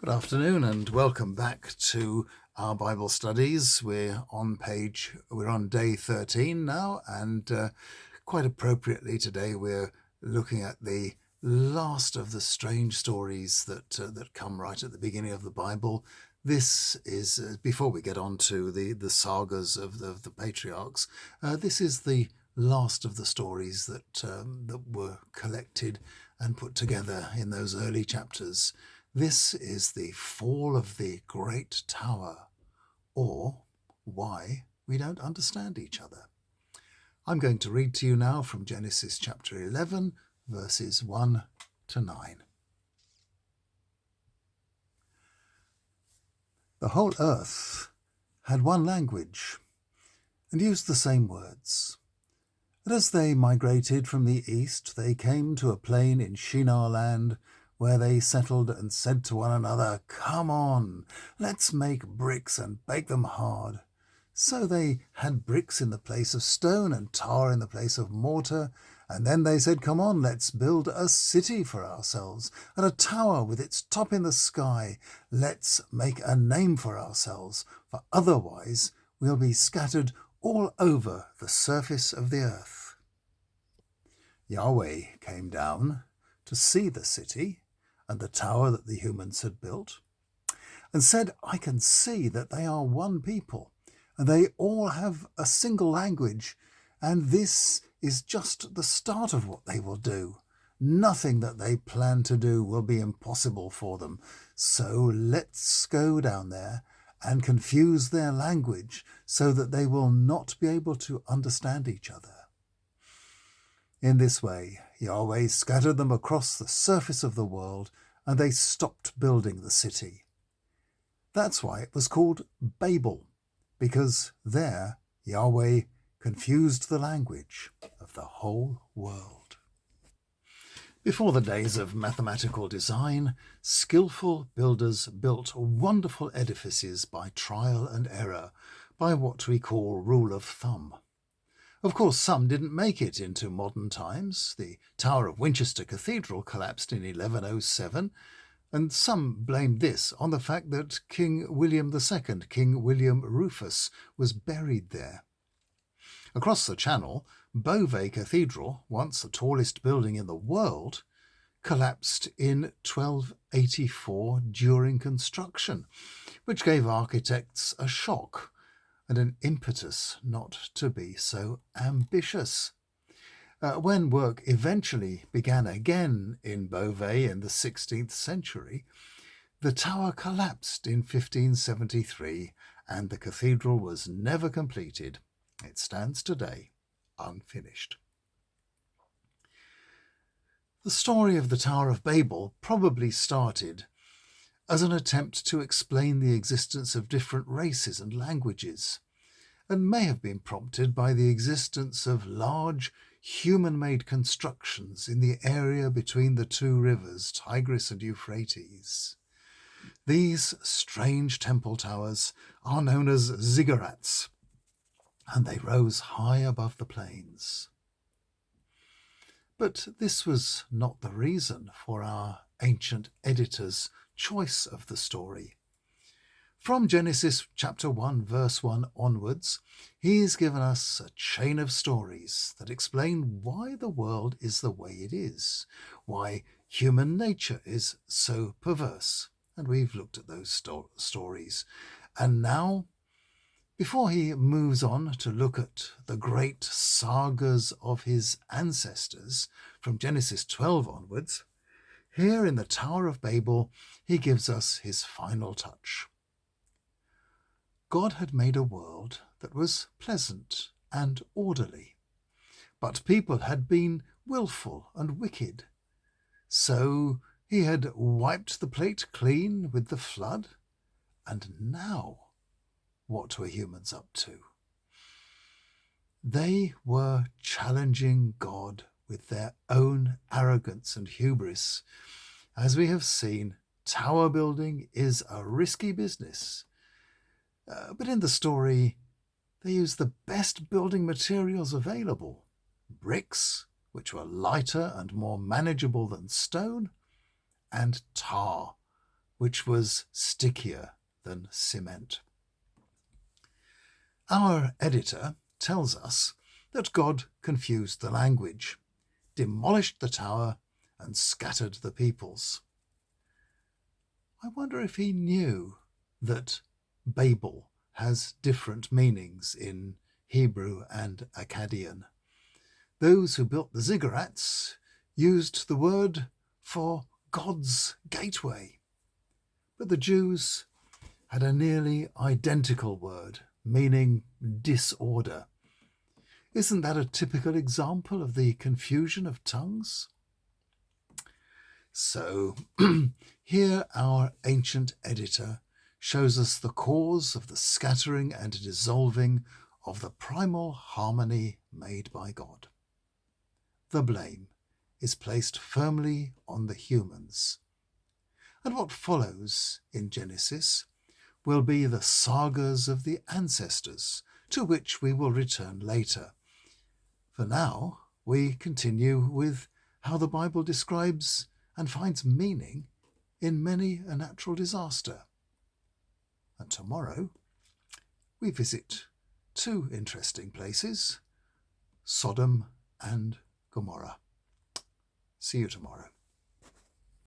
Good afternoon and welcome back to our Bible studies. We're on day 13 now, and quite appropriately today we're looking at the last of the strange stories that come right at the beginning of the Bible. This is, before we get on to the sagas of the patriarchs, this is the last of the stories that were collected and put together in those early chapters. This is the fall of the Great Tower, or why we don't understand each other. I'm going to read to you now from Genesis chapter 11, verses 1 to 9. The whole earth had one language and used the same words. And as they migrated from the east, they came to a plain in Shinar land, where they settled and said to one another, "Come on, let's make bricks and bake them hard." So they had bricks in the place of stone and tar in the place of mortar. And then they said, "Come on, let's build a city for ourselves, and a tower with its top in the sky. Let's make a name for ourselves, for otherwise we'll be scattered all over the surface of the earth." Yahweh came down to see the city and the tower that the humans had built, and said, "I can see that they are one people, and they all have a single language, and this is just the start of what they will do. Nothing that they plan to do will be impossible for them. So let's go down there and confuse their language so that they will not be able to understand each other." In this way, Yahweh scattered them across the surface of the world, and they stopped building the city. That's why it was called Babel, because there Yahweh confused the language of the whole world. Before the days of mathematical design, skillful builders built wonderful edifices by trial and error, by what we call rule of thumb. Of course, some didn't make it into modern times. The Tower of Winchester Cathedral collapsed in 1107, and some blamed this on the fact that King William II, King William Rufus, was buried there. Across the Channel, Beauvais Cathedral, once the tallest building in the world, collapsed in 1284 during construction, which gave architects a shock and an impetus not to be so ambitious. When work eventually began again in Beauvais in the 16th century, the tower collapsed in 1573 and the cathedral was never completed. It stands today unfinished. The story of the Tower of Babel probably started as an attempt to explain the existence of different races and languages, and may have been prompted by the existence of large human-made constructions in the area between the two rivers, Tigris and Euphrates. These strange temple towers are known as ziggurats, and they rose high above the plains. But this was not the reason for our ancient editor's choice of the story. From Genesis chapter 1, verse 1 onwards, he's given us a chain of stories that explain why the world is the way it is, why human nature is so perverse. And we've looked at those stories. And now, before he moves on to look at the great sagas of his ancestors from Genesis 12 onwards, here in the Tower of Babel, he gives us his final touch. God had made a world that was pleasant and orderly, but people had been willful and wicked. So he had wiped the plate clean with the flood, and now what were humans up to? They were challenging God with their own arrogance and hubris. As we have seen, tower building is a risky business. But in the story, they used the best building materials available. Bricks, which were lighter and more manageable than stone, and tar, which was stickier than cement. Our editor tells us that God confused the language, demolished the tower, and scattered the peoples. I wonder if he knew that Babel has different meanings in Hebrew and Akkadian. Those who built the ziggurats used the word for God's gateway, but the Jews had a nearly identical word meaning disorder. Isn't that a typical example of the confusion of tongues? So here our ancient editor shows us the cause of the scattering and dissolving of the primal harmony made by God. The blame is placed firmly on the humans. And what follows in Genesis will be the sagas of the ancestors, to which we will return later. For now, we continue with how the Bible describes and finds meaning in many a natural disaster. And tomorrow, we visit two interesting places, Sodom and Gomorrah. See you tomorrow.